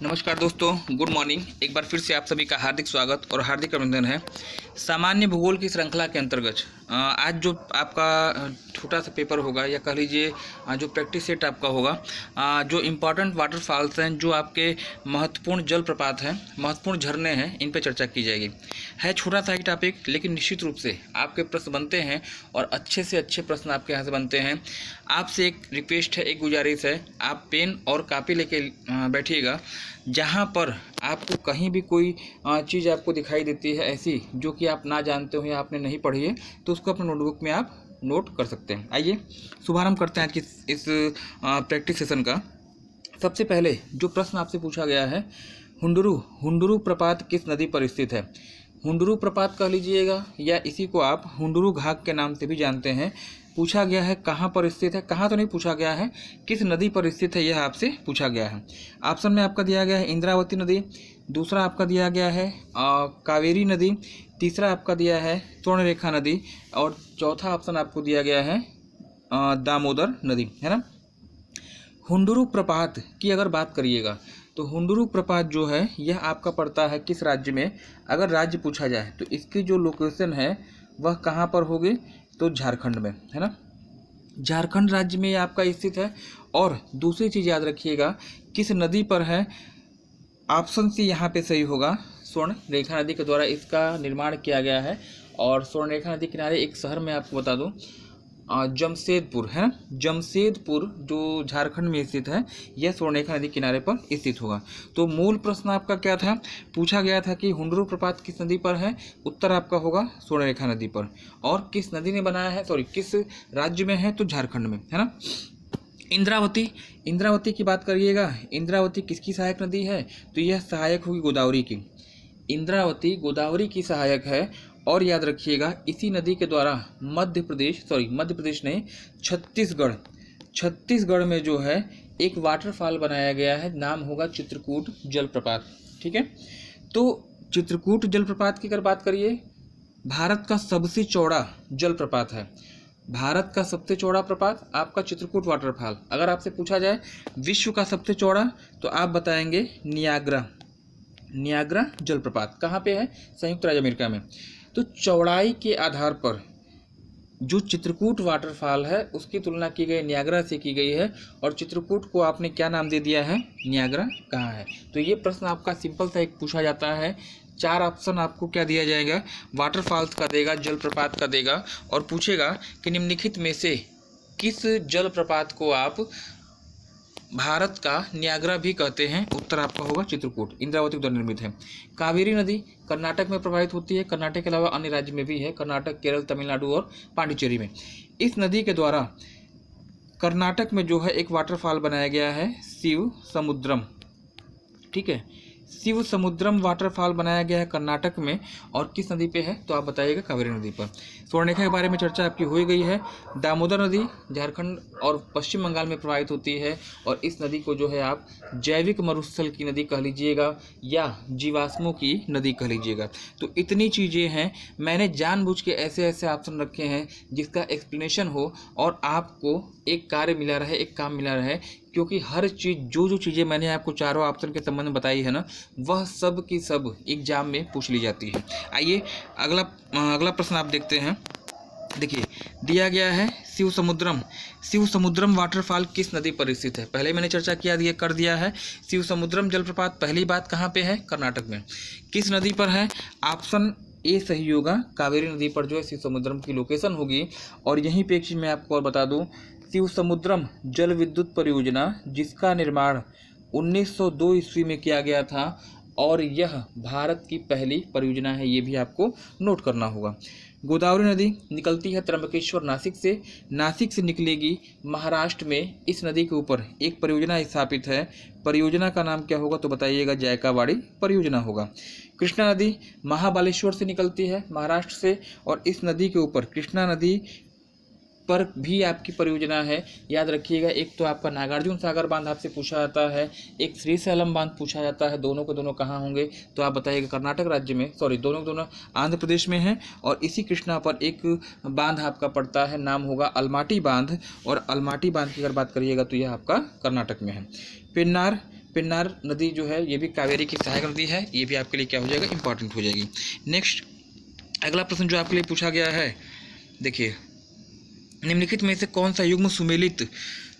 नमस्कार दोस्तों, good morning. एक बार फिर से आप सभी का हार्दिक स्वागत और हार्दिक अभिनंदन है। सामान्य भूगोल की श्रृंखला के अंतर्गत आज जो आपका छोटा सा पेपर होगा या कह लीजिए जो प्रैक्टिस सेट आपका होगा, जो इम्पॉर्टेंट वाटरफॉल्स हैं, जो आपके महत्वपूर्ण जलप्रपात हैं, महत्वपूर्ण झरने हैं, इन पर चर्चा की जाएगी। है छोटा सा ही टॉपिक, लेकिन निश्चित रूप से आपके प्रश्न बनते हैं और अच्छे से अच्छे प्रश्न आपके यहाँ से बनते हैं। आपसे एक रिक्वेस्ट है, एक गुजारिश है, आप पेन और कॉपी लेके बैठिएगा। जहाँ पर आपको कहीं भी कोई चीज़ आपको दिखाई देती है ऐसी जो कि आप ना जानते हो या आपने नहीं पढ़ी है, तो उसको अपने नोटबुक में आप नोट कर सकते हैं। आइए शुभारंभ करते हैं आज की इस प्रैक्टिस सेशन का। सबसे पहले जो प्रश्न आपसे पूछा गया है, हुंडुरु प्रपात किस नदी पर स्थित है? हुंडुरु प्रपात कह लीजिएगा या इसी को आप हुंडुरु घाट के नाम से भी जानते हैं। पूछा गया है कहाँ पर स्थित है, कहाँ तो नहीं पूछा गया है, किस नदी पर स्थित है, यह आपसे पूछा गया है। ऑप्शन में आपका दिया गया है इंद्रावती नदी, दूसरा आपका दिया गया है कावेरी नदी, तीसरा आपका दिया है स्वर्णरेखा नदी और चौथा ऑप्शन आपको दिया गया है दामोदर नदी, है ना। हुंडुरु प्रपात की अगर बात करिएगा तो हुंडुरु प्रपात जो है यह आपका पड़ता है किस राज्य में? अगर राज्य पूछा जाए तो इसकी जो लोकेशन है वह कहाँ पर होगी? तो झारखंड में, है ना। झारखंड राज्य में यह आपका स्थित है। और दूसरी चीज़ याद रखिएगा, किस नदी पर है? ऑप्शन सी यहाँ पे सही होगा। स्वर्ण रेखा नदी के द्वारा इसका निर्माण किया गया है। और स्वर्ण रेखा नदी किनारे एक शहर में आपको बता दूँ, जमशेदपुर, है ना। जमशेदपुर जो झारखंड में स्थित है, यह स्वर्णरेखा नदी किनारे पर स्थित होगा। तो मूल प्रश्न आपका क्या था? पूछा गया था कि हुंडुरु प्रपात किस नदी पर है? उत्तर आपका होगा स्वर्णरेखा नदी पर। और किस नदी ने बनाया है, किस राज्य में है? तो झारखंड में, है ना। इंद्रावती की बात करिएगा, इंद्रावती किसकी सहायक नदी है? तो यह सहायक होगी गोदावरी की। इंद्रावती गोदावरी की सहायक है। और याद रखिएगा इसी नदी के द्वारा मध्य प्रदेश नहीं, छत्तीसगढ़ में जो है एक वाटरफॉल बनाया गया है, नाम होगा चित्रकूट जलप्रपात। ठीक है, तो चित्रकूट जलप्रपात की अगर बात करिए, भारत का सबसे चौड़ा जलप्रपात है। भारत का सबसे चौड़ा प्रपात आपका चित्रकूट वाटरफॉल। अगर आपसे पूछा जाए विश्व का सबसे चौड़ा, तो आप बताएंगे नियाग्रा जलप्रपात। कहाँ पे है? संयुक्त राज्य अमेरिका में। तो चौड़ाई के आधार पर जो चित्रकूट वाटरफॉल है उसकी तुलना की गई नियाग्रा से की गई है। और चित्रकूट को आपने क्या नाम दे दिया है? नियाग्रा कहाँ है? तो ये प्रश्न आपका सिंपल सा एक पूछा जाता है। 4 ऑप्शन आपको क्या दिया जाएगा? वाटरफॉल्स का देगा, जलप्रपात का देगा, और पूछेगा कि निम्नलिखित में से किस जलप्रपात को आप भारत का नियाग्रा भी कहते हैं? उत्तर आपका होगा चित्रकूट, इंद्रावती द्वारा निर्मित है। कावेरी नदी कर्नाटक में प्रवाहित होती है, कर्नाटक के अलावा अन्य राज्य में भी है, कर्नाटक, केरल, तमिलनाडु और पांडिचेरी में। इस नदी के द्वारा कर्नाटक में जो है एक वाटरफॉल बनाया गया है, शिव समुद्रम। ठीक है, शिव समुद्रम वाटरफॉल बनाया गया है कर्नाटक में। और किस नदी पे है? तो आप बताइएगा कावेरी नदी पर। स्वर्णरेखा के बारे में चर्चा आपकी हो गई है। दामोदर नदी झारखंड और पश्चिम बंगाल में प्रवाहित होती है। और इस नदी को जो है आप जैविक मरुस्थल की नदी कह लीजिएगा या जीवाश्मों की नदी कह लीजिएगा। तो इतनी चीज़ें हैं, मैंने जानबूझ के ऐसे ऐसे ऑप्शन रखे हैं जिसका एक्सप्लेनेशन हो और आपको एक कार्य मिला रहे, एक काम मिला रहे। क्योंकि हर चीज़ जो चीज़ें मैंने आपको चारों ऑप्शन के संबंध में बताई है ना, वह सब की सब एग्जाम में पूछ ली जाती है। आइए अगला प्रश्न आप देखते हैं। देखिए दिया गया है शिव समुद्रम वाटरफॉल किस नदी पर स्थित है? पहले मैंने चर्चा कर दिया है। शिव समुद्रम जलप्रपात पहली बात कहाँ पे है? कर्नाटक में। किस नदी पर है? ऑप्शन ए सही होगा, कावेरी नदी पर जो है शिव समुद्रम की लोकेशन होगी। और यहीं पे एक चीज़ मैं आपको और बता दूं, शिव समुद्रम जल विद्युत परियोजना जिसका निर्माण 1902 ईस्वी में किया गया था और यह भारत की पहली परियोजना है, ये भी आपको नोट करना होगा। गोदावरी नदी निकलती है त्र्यंबकेश्वर नासिक से निकलेगी महाराष्ट्र में। इस नदी के ऊपर एक परियोजना स्थापित है, परियोजना का नाम क्या होगा? तो बताइएगा, जायकावाड़ी परियोजना होगा। कृष्णा नदी महाबालेश्वर से निकलती है महाराष्ट्र से, और इस नदी के ऊपर कृष्णा नदी पर भी आपकी परियोजना है। याद रखिएगा, एक तो आपका नागार्जुन सागर बांध आपसे पूछा जाता है, एक श्रीशैलम बांध पूछा जाता है। दोनों के दोनों कहाँ होंगे? तो आप बताइएगा कर्नाटक राज्य में, दोनों आंध्र प्रदेश में हैं। और इसी कृष्णा पर एक बांध आपका पड़ता है, नाम होगा अलमाटी बांध। और अलमाटी बांध की अगर बात करिएगा तो यह आपका कर्नाटक में है। पेन्नार नदी जो है ये भी कावेरी की सहायक नदी है, ये भी आपके लिए क्या हो जाएगा, इंपॉर्टेंट हो जाएगी। नेक्स्ट अगला प्रश्न जो आपके लिए पूछा गया है, देखिए निम्नलिखित में से कौन सा युग्म सुमेलित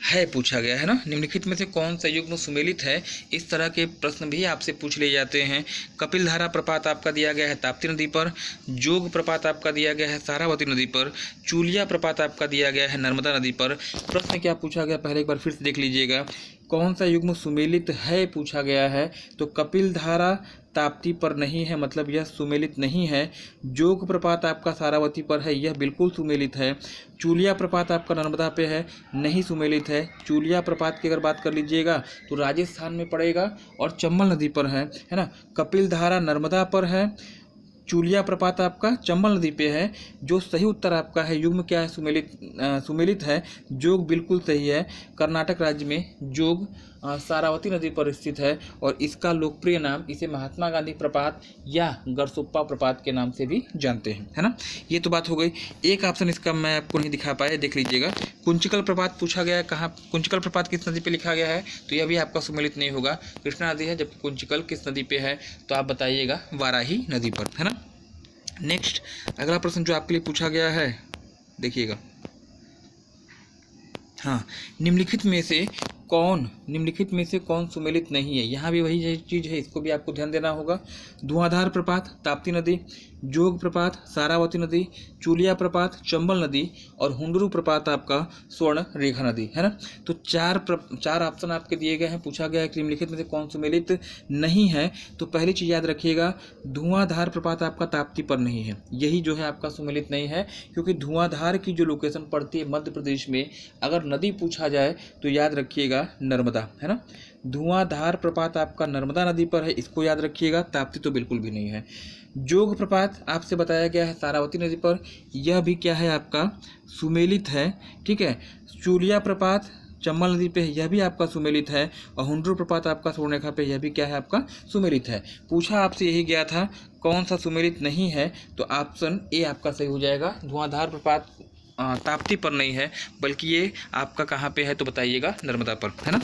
है, पूछा गया है ना। निम्नलिखित में से कौन सा युग्म सुमेलित है, इस तरह के प्रश्न भी आपसे पूछ लिए जाते हैं। कपिल धारा प्रपात आपका दिया गया है ताप्ती नदी पर, जोग प्रपात आपका दिया गया है सारावती नदी पर, चूलिया प्रपात आपका दिया गया है नर्मदा नदी पर। प्रश्न क्या पूछा गया, पहले एक बार फिर से देख लीजिएगा। कौन सा युग्म सुमेलित है पूछा गया है, तो कपिल धारा ताप्ती पर नहीं है, मतलब यह सुमेलित नहीं है। जोग प्रपात आपका सारावती पर है, यह बिल्कुल सुमेलित है। चूलिया प्रपात आपका नर्मदा पे है, नहीं सुमेलित है। चूलिया प्रपात की अगर बात कर लीजिएगा तो राजस्थान में पड़ेगा और चंबल नदी पर है ना। कपिल धारा नर्मदा पर है, चूलिया प्रपात आपका चंबल नदी पे है। जो सही उत्तर आपका है युग्म क्या है, सुमेलित है। जोग बिल्कुल सही है। कर्नाटक राज्य में जोग सारावती नदी पर स्थित है और इसका लोकप्रिय नाम, इसे महात्मा गांधी प्रपात या गरसोप्पा प्रपात के नाम से भी जानते हैं, है ना। ये तो बात हो गई। एक ऑप्शन इसका मैं आपको नहीं दिखा पाया, देख लीजिएगा। कुंचिकल प्रपात पूछा गया है, कहाँ कुंचिकल प्रपात किस नदी पे लिखा गया है, तो यह भी आपका सुमेलित नहीं होगा। कृष्णा नदी है, जबकि कुंचिकल किस नदी पे है, तो आप बताइएगा वाराही नदी पर, है ना। नेक्स्ट अगला प्रश्न जो आपके लिए पूछा गया है, देखिएगा। हाँ, निम्नलिखित में से कौन सुमेलित नहीं है, यहाँ भी वही चीज़ है, इसको भी आपको ध्यान देना होगा। धुआंधार प्रपात ताप्ती नदी, जोग प्रपात सारावती नदी, चूलिया प्रपात चंबल नदी और हुंडरू प्रपात आपका स्वर्ण रेखा नदी, है ना। तो चार ऑप्शन आपके दिए गए हैं। पूछा गया है कि निम्नलिखित में से कौन सुमेलित नहीं है, तो पहली चीज़ याद रखिएगा, धुआंधार प्रपात आपका ताप्ती पर नहीं है, यही जो है आपका सुमेलित नहीं है। क्योंकि धुआंधार की जो लोकेशन पड़ती है मध्य प्रदेश में, अगर नदी पूछा जाए तो याद रखिएगा नर्मदा, है ना। धुआंधार प्रपात आपका नर्मदा नदी पर है, इसको याद रखिएगा। ताप्ती तो बिल्कुल भी नहीं है। जोग प्रपात आपसे बताया गया है सारावती नदी पर, यह भी क्या है आपका सुमेलित है, ठीक है। चूलिया प्रपात चंबल नदी पे, यह भी आपका सुमेलित है। और हुंडरू प्रपात आपका स्वर्णरेखा पे, यह भी क्या है आपका सुमेलित है। पूछा आपसे यही गया था कौन सा सुमेलित नहीं है, तो ऑप्शन ए आपका सही हो जाएगा। धुआंधार प्रपात ताप्ती पर नहीं है, बल्कि ये आपका कहाँ पे है, तो बताइएगा नर्मदा पर, है ना।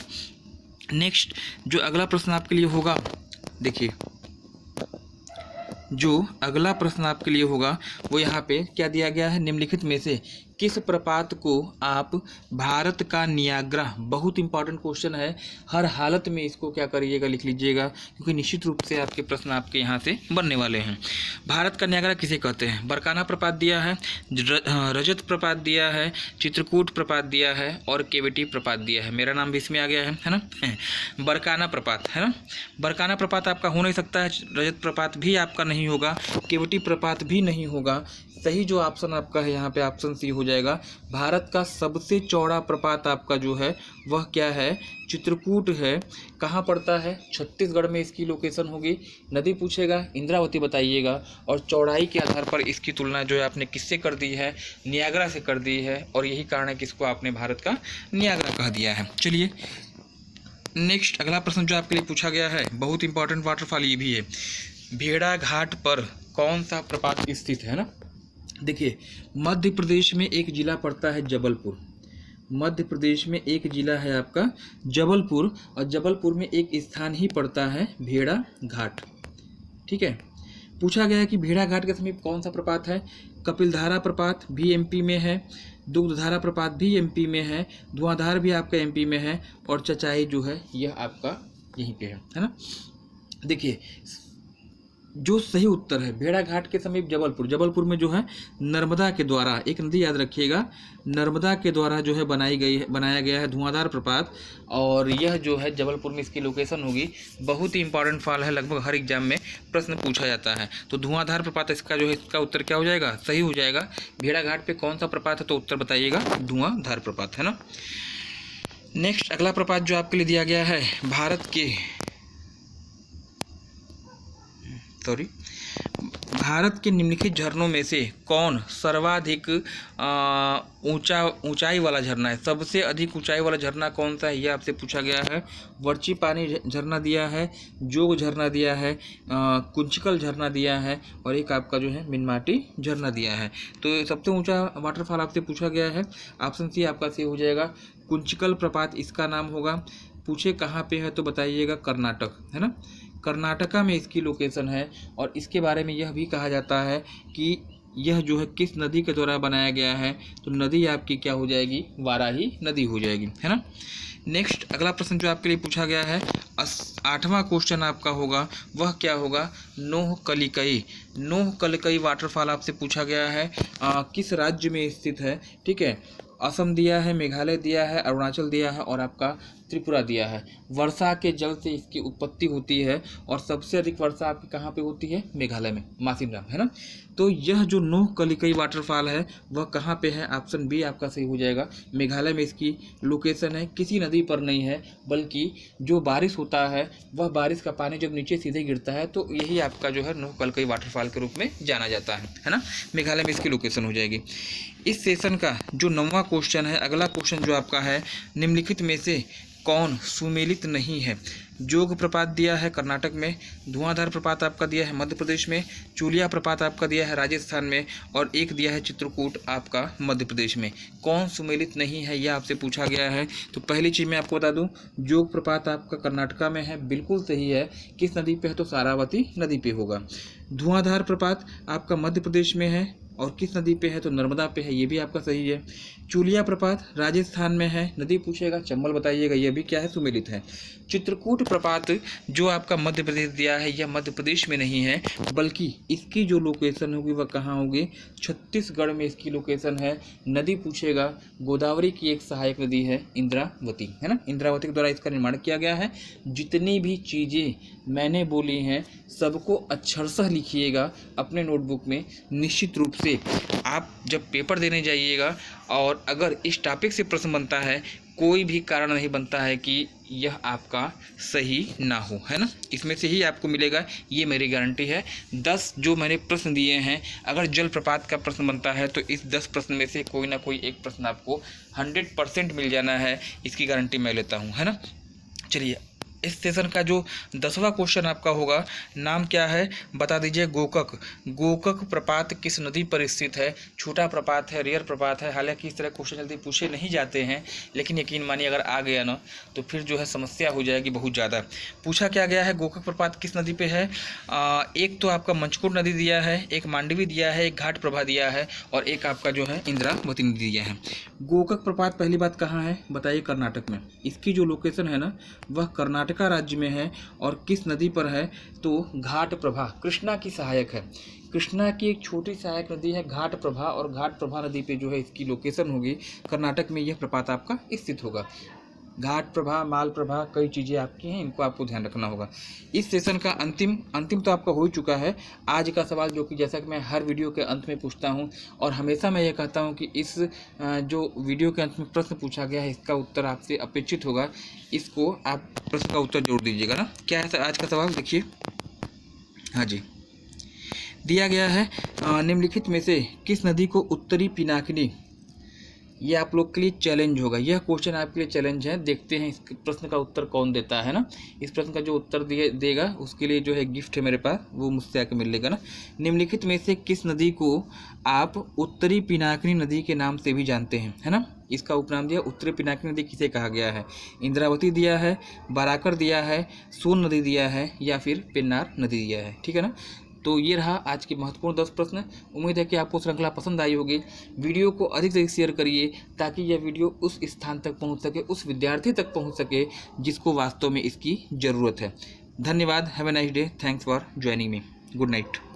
नेक्स्ट जो अगला प्रश्न आपके लिए होगा, देखिए जो अगला प्रश्न आपके लिए होगा वो यहाँ पे क्या दिया गया है, निम्नलिखित में से किस प्रपात को आप भारत का नियाग्रा, बहुत इंपॉर्टेंट क्वेश्चन है, हर हालत में इसको क्या करिएगा, लिख लीजिएगा, क्योंकि निश्चित रूप से आपके प्रश्न आपके यहाँ से बनने वाले हैं। भारत का नियाग्रा किसे कहते हैं, बरकाना प्रपात दिया है, रजत प्रपात दिया है, चित्रकूट प्रपात दिया है और केवटी प्रपात दिया है। मेरा नाम भी इसमें आ गया है ना, बरकाना प्रपात, है ना। बरकाना प्रपात आपका हो नहीं सकता है, रजत प्रपात भी आपका नहीं होगा, केवटी प्रपात भी नहीं होगा। सही जो ऑप्शन आपका है यहाँ पे ऑप्शन सी हो जाएगा। भारत का सबसे चौड़ा प्रपात आपका जो है वह क्या है, चित्रकूट है। कहाँ पड़ता है, छत्तीसगढ़ में इसकी लोकेशन होगी। नदी पूछेगा इंद्रावती बताइएगा, और चौड़ाई के आधार पर इसकी तुलना जो है आपने किससे कर दी है, नियाग्रा से कर दी है, और यही कारण है कि इसको आपने भारत का नियाग्रा कह दिया है। चलिए नेक्स्ट अगला प्रश्न जो आपके लिए पूछा गया है, बहुत इंपॉर्टेंट वाटरफॉल ये भी है। भेड़ा घाट पर कौन सा प्रपात स्थित है ना। देखिए मध्य प्रदेश में एक जिला पड़ता है जबलपुर, मध्य प्रदेश में एक जिला है आपका जबलपुर, और जबलपुर में एक स्थान ही पड़ता है भेड़ा घाट, ठीक है। पूछा गया है कि भेड़ा घाट के समीप कौन सा प्रपात है, कपिलधारा प्रपात भी एमपी में है, दुग्धधारा प्रपात भी एमपी में है, धुआंधार भी आपका एमपी में है, और चचाई जो है यह आपका यहीं पे है ना। देखिए जो सही उत्तर है भेड़ा घाट के समीप जबलपुर, जबलपुर में जो है नर्मदा के द्वारा, एक नदी याद रखिएगा, नर्मदा के द्वारा जो है बनाया गया है धुआंधार प्रपात, और यह जो है जबलपुर में इसकी लोकेशन होगी। बहुत ही इंपॉर्टेंट फॉल है, लगभग हर एग्जाम में प्रश्न पूछा जाता है। तो धुआंधार प्रपात इसका जो है, इसका उत्तर क्या हो जाएगा, सही हो जाएगा। भेड़ा घाट पे कौन सा प्रपात है, तो उत्तर बताइएगा धुआंधार प्रपात, है ना। नेक्स्ट अगला प्रपात जो आपके लिए दिया गया है, भारत के निम्नलिखित झरनों में से कौन सर्वाधिक ऊंचाई वाला झरना है, सबसे अधिक ऊंचाई वाला झरना कौन सा है, यह आपसे पूछा गया है। वर्ची पानी झरना दिया है, जोग झरना दिया है, कुंचिकल झरना दिया है, और एक आपका जो है मिनमाटी झरना दिया है। तो सबसे ऊंचा वाटरफॉल आपसे पूछा गया है, ऑप्शन सी आपका सही हो जाएगा। कुंचिकल प्रपात इसका नाम होगा। पूछे कहाँ पे है तो बताइएगा कर्नाटक, है ना, कर्नाटका में इसकी लोकेशन है। और इसके बारे में यह भी कहा जाता है कि यह जो है किस नदी के द्वारा बनाया गया है, तो नदी आपकी क्या हो जाएगी, वाराही नदी हो जाएगी, है ना। नेक्स्ट अगला प्रश्न जो आपके लिए पूछा गया है 8वां क्वेश्चन आपका होगा, वह क्या होगा, नोह कलिकई। नोह कलिकई वाटरफॉल आपसे पूछा गया है किस राज्य में स्थित है, ठीक है। असम दिया है, मेघालय दिया है, अरुणाचल दिया है और आपका त्रिपुरा दिया है। वर्षा के जल से इसकी उत्पत्ति होती है और सबसे अधिक वर्षा आपकी कहाँ पे होती है, मेघालय में, मासिनराम, है ना। तो यह जो नोह कलिकई वाटरफॉल है वह कहाँ पे है, ऑप्शन बी आपका सही हो जाएगा, मेघालय में इसकी लोकेशन है। किसी नदी पर नहीं है, बल्कि जो बारिश होता है वह बारिश का पानी जब नीचे सीधे गिरता है तो यही आपका जो है नोह कलिकई वाटरफॉल के रूप में जाना जाता है ना। मेघालय में इसकी लोकेशन हो जाएगी। इस सेशन का जो 9वां क्वेश्चन है, अगला क्वेश्चन जो आपका है, निम्नलिखित में से कौन सुमेलित नहीं है। जोग प्रपात दिया है कर्नाटक में, धुआंधार प्रपात आपका दिया है मध्य प्रदेश में, चूलिया प्रपात आपका दिया है राजस्थान में और एक दिया है चित्रकूट आपका मध्य प्रदेश में। कौन सुमेलित नहीं है यह आपसे पूछा गया है। तो पहली चीज़ मैं आपको बता दूं, जोग प्रपात आपका कर्नाटका में है, बिल्कुल सही है। किस नदी पे है, तो सारावती नदी पे होगा। धुआंधार प्रपात आपका मध्य प्रदेश में है और किस नदी पे है, तो नर्मदा पे है, ये भी आपका सही है। चूलिया प्रपात राजस्थान में है, नदी पूछेगा चंबल बताइएगा, यह भी क्या है, सुमेलित है। चित्रकूट प्रपात जो आपका मध्य प्रदेश दिया है, यह मध्य प्रदेश में नहीं है, बल्कि इसकी जो लोकेशन होगी वह कहाँ होगी, छत्तीसगढ़ में इसकी लोकेशन है। नदी पूछेगा, गोदावरी की एक सहायक नदी है इंद्रावती, है ना, इंद्रावती के द्वारा इसका निर्माण किया गया है। जितनी भी चीज़ें मैंने बोली हैं सबको अक्षरशः लिखिएगा अपने नोटबुक में। निश्चित रूप से आप जब पेपर देने जाइएगा और अगर इस टॉपिक से प्रश्न बनता है, कोई भी कारण नहीं बनता है कि यह आपका सही ना हो, है ना, इसमें से ही आपको मिलेगा, ये मेरी गारंटी है। 10 जो मैंने प्रश्न दिए हैं, अगर जलप्रपात का प्रश्न बनता है तो इस 10 प्रश्न में से कोई ना कोई एक प्रश्न आपको 100% मिल जाना है, इसकी गारंटी मैं लेता हूँ, है ना। चलिए, इस सेशन का जो 10वां क्वेश्चन आपका होगा, नाम क्या है बता दीजिए, गोकक। गोकक प्रपात किस नदी पर स्थित है। छोटा प्रपात है, रेयर प्रपात है, हालांकि इस तरह क्वेश्चन जल्दी पूछे नहीं जाते हैं, लेकिन यकीन मानिए अगर आ गया ना तो फिर जो है समस्या हो जाएगी बहुत ज़्यादा। पूछा क्या गया है, गोकक प्रपात किस नदी पे है। एक तो आपका मंचकोट नदी दिया है, एक मांडवी दिया है, एक घाट प्रभा दिया है और एक आपका जो है इंद्रावती नदी दिया है। गोकक प्रपात पहली बात कहाँ है बताइए, कर्नाटक में। इसकी जो लोकेशन है ना वह कर्नाटका राज्य में है और किस नदी पर है, तो घाट प्रभा, कृष्णा की सहायक है। कृष्णा की एक छोटी सहायक नदी है घाट प्रभा, और घाट प्रभा नदी पे जो है इसकी लोकेशन होगी, कर्नाटक में यह प्रपात आपका स्थित होगा। घाट प्रभा, माल प्रभा, कई चीज़ें आपकी हैं, इनको आपको ध्यान रखना होगा। इस सेशन का अंतिम तो आपका हो ही चुका है। आज का सवाल जो कि जैसा कि मैं हर वीडियो के अंत में पूछता हूं और हमेशा मैं ये कहता हूं कि इस जो वीडियो के अंत में प्रश्न पूछा गया है इसका उत्तर आपसे अपेक्षित होगा, इसको आप प्रश्न का उत्तर जरूर दीजिएगा ना। क्या है आज का सवाल, देखिए, हाँ जी, दिया गया है निम्नलिखित में से किस नदी को उत्तरी पिनाकिनी, ये आप लोग के लिए चैलेंज होगा, यह क्वेश्चन आपके लिए चैलेंज है। देखते हैं इस प्रश्न का उत्तर कौन देता है ना। इस प्रश्न का जो उत्तर देगा उसके लिए जो है गिफ्ट है मेरे पास, वो मुझसे आके मिल लेगा ना। निम्नलिखित में से किस नदी को आप उत्तरी पिनाकिनी नदी के नाम से भी जानते हैं, है ना। इसका उपनाम दिया उत्तरी पिनाकिनी नदी किसे कहा गया है, इंद्रावती दिया है, बाराकर दिया है, सोन नदी दिया है या फिर पेन्नार नदी दिया है, ठीक है ना। तो ये रहा आज के महत्वपूर्ण 10 प्रश्न। उम्मीद है कि आपको श्रृंखला पसंद आई होगी। वीडियो को अधिक से अधिक शेयर करिए ताकि यह वीडियो उस स्थान तक पहुंच सके, उस विद्यार्थी तक पहुंच सके जिसको वास्तव में इसकी ज़रूरत है। धन्यवाद। Have a nice day. Thanks for joining me. Good night.